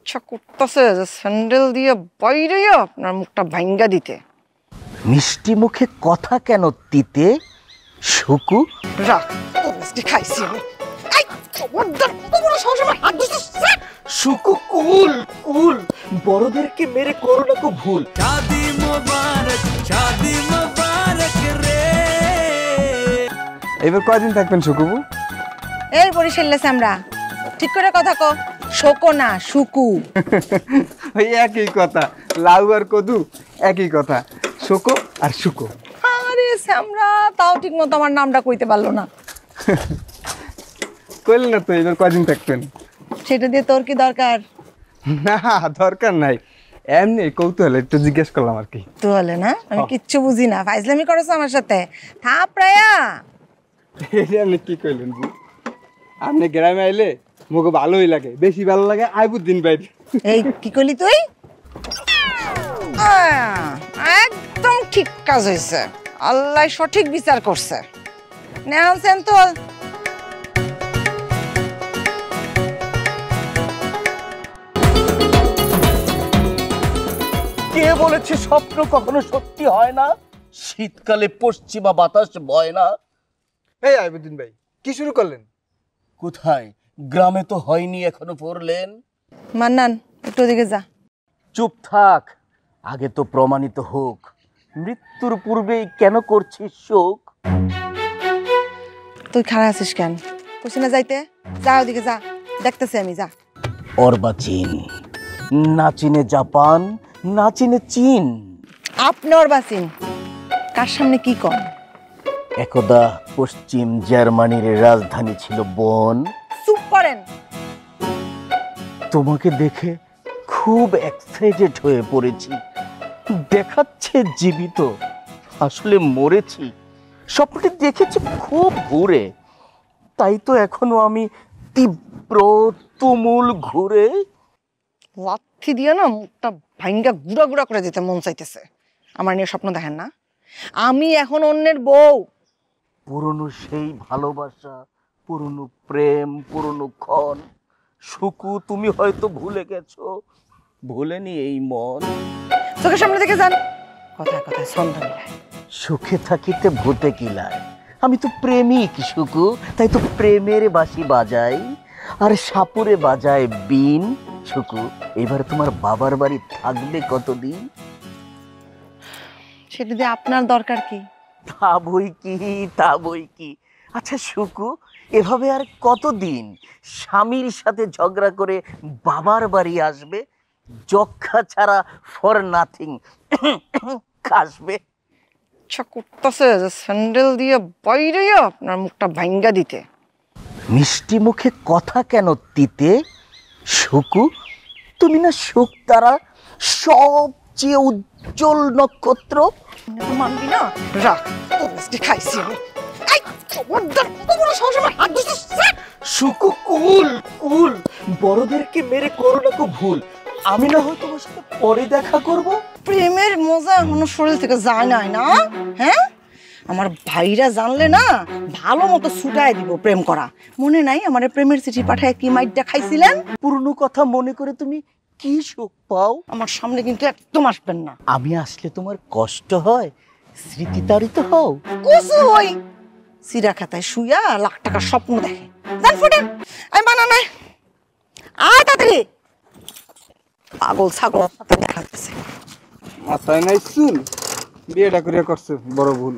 ইচ্ছা করতেছে যে স্যান্ডেল দিয়ে বাইরে আপনার মুখটা ভাঙ্গা দিতে। মিষ্টি মুখে কথা কেন তিতে শুকু? রাখ খাইছি আমি। শুকু কুল কুল, বড়দেরকে মেরে করো না কো ভুল। शादी मुबारक रे। এবার কয়দিন থাকবেন শুকুবু? এই বরিশাল্লাছে আমরা ঠিক করে কথা কো। শোকো না শুকু। ওই একই কথা, লাউ আর কদু একই কথা, শোকো আর শুকো। আরে স্যামরা তাও ঠিক মতো আমার নামটা কইতে পারলো না। কইলেন না তো এবার কয়দিন থাকবেন? সেটা দিয়ে তোর কি দরকার? না দরকার নাই, এমনি কৌতূহল একটু জিজ্ঞেস করলাম আর কি। তো হলে না আমি কিচ্ছু বুঝি না, ফাইজলামি করেছো আমার সাথে। থাপ রায়া আপনি কি কইলেন জি? আপনি গ্রামে আইলে মুখে ভালোই লাগে, বেশি ভালো লাগে আইবুদ্দিন ভাই। এই কি করলি তুই? একদম ঠিক কাজ হয়েছে, আল্লাহ সঠিক বিচার করছে। নেহান তো কে বলেছে স্বপ্ন কখনো সত্যি হয় না? শীতকালে পশ্চিমা বাতাস বয় না। এই আইবুদ্দিন ভাই কি শুরু করলেন? কোথায়? গ্রামে তো হয়নি এখনো পড়লেন। মান্নান একটু ওদিকে যা। চুপ থাক, আগে তো প্রমাণিত হোক। মৃত্যুর পূর্বেই কেন করছিস শোক? তুই খারাপ আছিস কেন? কইছি না যাইতে, যা ওদিকে যা, দেখতেছি আমি, যা। অর্বাচীন, না চিনে জাপান, না চিনে চীন। আপনি অর্বাচীন, কার সামনে কি কন? একদা পশ্চিম জার্মানির রাজধানী ছিল বন। চুপ করেন। তোমাকে দেখে খুব এক্সাইটেড হয়ে পড়েছি। দেখাচ্ছে জীবিত, আসলে মরেছি। স্বপ্নটি দেখেছি খুব ঘুরে, তাই তো এখনো আমি তীব্র তুমুল ঘুরে। লাথি দিয়ে না মুখটা ভাঙ্গা গুড়া গুড়া করে দিতে মন চাইতেছে। আমার নিয়ে স্বপ্ন দেখেন না? আমি এখন অন্যের বউ। পুরনো সেই ভালোবাসা, পুরনো প্রেম, পুরনো ক্ষণ। শুকু তুমি হয়তো ভুলে গেছো, ভুলেনি এই মন। চোখের সামনে থেকে যান, কথায় কথায় ছন্দ মিলায়। সুখে থাকিতে ভূতে কিলায়। আমি তো প্রেমিক শুকু, তাই তো প্রেমের বাঁশি বাজাই, আর সাপুরে বাজায় বিন। শুকু, এবার তোমার বাবার বাড়ি থাকবে কতদিন? সেটা দিয়ে আপনার দরকার কি? তা বই কি, তা বই কি। আচ্ছা শুকু, এভাবে আর কতদিন স্বামীর সাথে ঝগড়া করে বাবার বাড়ি আসবে? যক্ষা ছাড়া ফর নাথিং কাশবে। ইচ্ছা করতেছে যে স্যান্ডেল দিয়ে বাইরে আপনার মুখটা ভাঙ্গা দিতে। মিষ্টি মুখে কথা কেন তিতে শুকু? তুমি না সুখ তারা, সবচেয়ে উজ্জ্বল নক্ষত্র। মানবি না? রাখ খাইছি আমি। শুকু কুল কুল, বড়দেরকে মেরে করো না কো ভুল। আমি না হয় তোমার সাথে পরে দেখা করব। প্রেমের মজা এখনো শরীর থেকে যায় নাই না? হ্যাঁ, আমার ভাইরা জানলে না ভালো মতো ছুটায় দিব প্রেম করা। মনে নাই আমার প্রেমের চিঠি পাঠায় কি মাইটটা খাইছিলেন? পুরনো কথা মনে করে তুমি কি সুখ পাও? আমার সামনে কিন্তু একদম আসবেন না। আমি আসলে তোমার কষ্ট হয়, স্মৃতি তাড়িত হও। কুসু হই সিরা খাতায় শুয়া লাখ টাকার স্বপ্ন দেখে। জান ফুটেন আমি বানা নাই। আয় তাড়াতাড়ি, পাগল ছাগল দেখাচ্ছে। মাথায় নাই চুল, বিয়েটা করে করছে বড় ভুল।